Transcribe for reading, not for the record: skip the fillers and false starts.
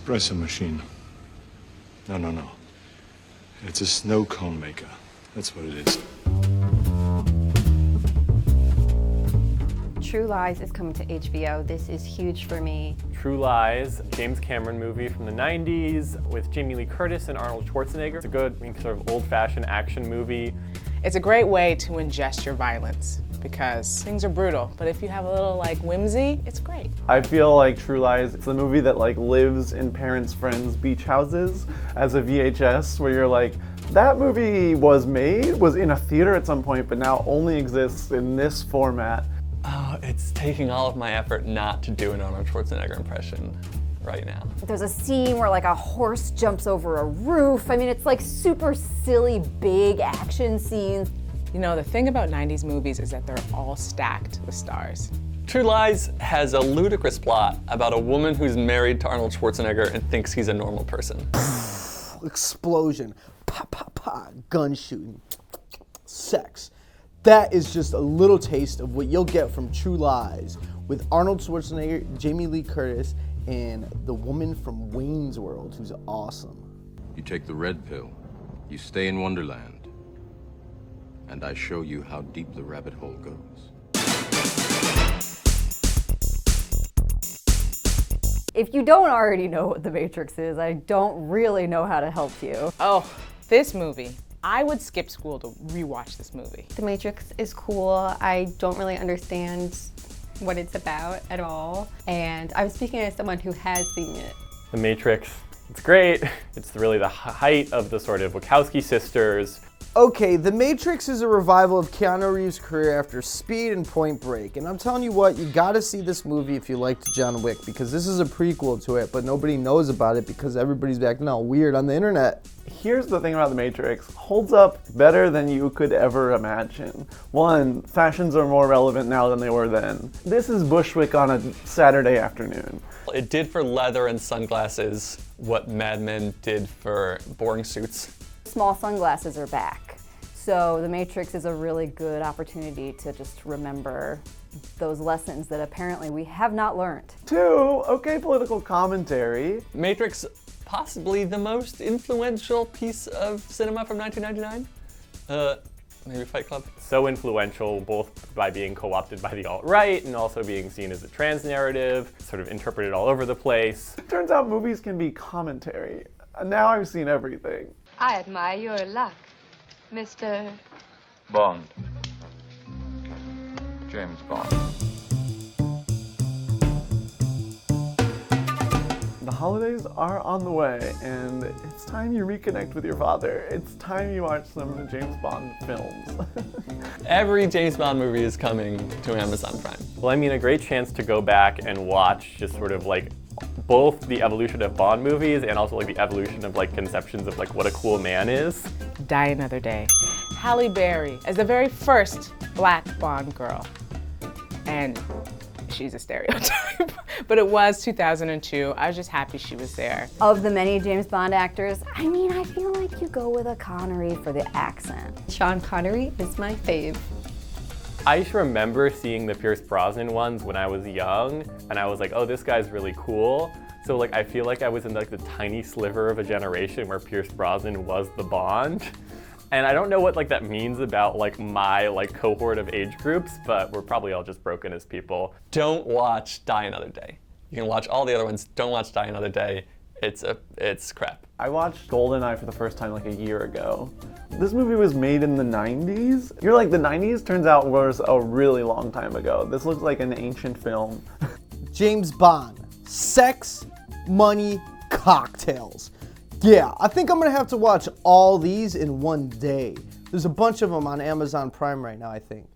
espresso machine. No. It's a snow cone maker. That's what it is. True Lies is coming to HBO. This is huge for me. True Lies, James Cameron movie from the 90s with Jamie Lee Curtis and Arnold Schwarzenegger. It's a good, sort of old-fashioned action movie. It's a great way to ingest your violence because things are brutal, but if you have a little like whimsy, it's great. I feel like True Lies, it's a movie that like lives in parents' friends' beach houses as a VHS, where you're like, that movie was in a theater at some point, but now only exists in this format. Oh, it's taking all of my effort not to do an Arnold Schwarzenegger impression right now. There's a scene where like a horse jumps over a roof. I mean, it's like super silly, big action scenes. You know, the thing about 90s movies is that they're all stacked with stars. True Lies has a ludicrous plot about a woman who's married to Arnold Schwarzenegger and thinks he's a normal person. Explosion, pop, pop, pop, gun shooting, sex. That is just a little taste of what you'll get from True Lies with Arnold Schwarzenegger, Jamie Lee Curtis, and the woman from Wayne's World, who's awesome. You take the red pill, you stay in Wonderland, and I show you how deep the rabbit hole goes. If you don't already know what The Matrix is, I don't really know how to help you. Oh, this movie. I would skip school to rewatch this movie. The Matrix is cool. I don't really understand what it's about at all. And I'm speaking as someone who has seen it. The Matrix, it's great. It's really the height of the sort of Wachowski sisters. Okay, The Matrix is a revival of Keanu Reeves' career after Speed and Point Break. And I'm telling you what, you gotta see this movie if you liked John Wick, because this is a prequel to it, but nobody knows about it because everybody's acting all weird on the internet. Here's the thing about The Matrix, holds up better than you could ever imagine. One, fashions are more relevant now than they were then. This is Bushwick on a Saturday afternoon. It did for leather and sunglasses what Mad Men did for boring suits. Small sunglasses are back. So The Matrix is a really good opportunity to just remember those lessons that apparently we have not learned. Two, okay political commentary. Matrix, possibly the most influential piece of cinema from 1999. Maybe Fight Club. So influential, both by being co-opted by the alt-right and also being seen as a trans narrative, sort of interpreted all over the place. It turns out movies can be commentary. Now I've seen everything. I admire your luck, Mr. Bond. James Bond. The holidays are on the way, and it's time you reconnect with your father. It's time you watch some of the James Bond films. Every James Bond movie is coming to Amazon Prime. Well, I mean, a great chance to go back and watch just sort of like both the evolution of Bond movies and also like the evolution of like conceptions of like what a cool man is. Die Another Day. Halle Berry as the very first black Bond girl. And she's a stereotype, but it was 2002. I was just happy she was there. Of the many James Bond actors, I mean, I feel like you go with a Connery for the accent. Sean Connery is my fave. I just remember seeing the Pierce Brosnan ones when I was young, and I was like, oh, this guy's really cool. So like, I feel like I was in like the tiny sliver of a generation where Pierce Brosnan was the Bond. And I don't know what like that means about like my like cohort of age groups, but we're probably all just broken as people. Don't watch Die Another Day. You can watch all the other ones. Don't watch Die Another Day. It's crap. I watched GoldenEye for the first time like a year ago. This movie was made in the 90s. You're like, the 90s turns out was a really long time ago. This looks like an ancient film. James Bond. Sex, money, cocktails. Yeah, I think I'm gonna have to watch all these in one day. There's a bunch of them on Amazon Prime right now, I think.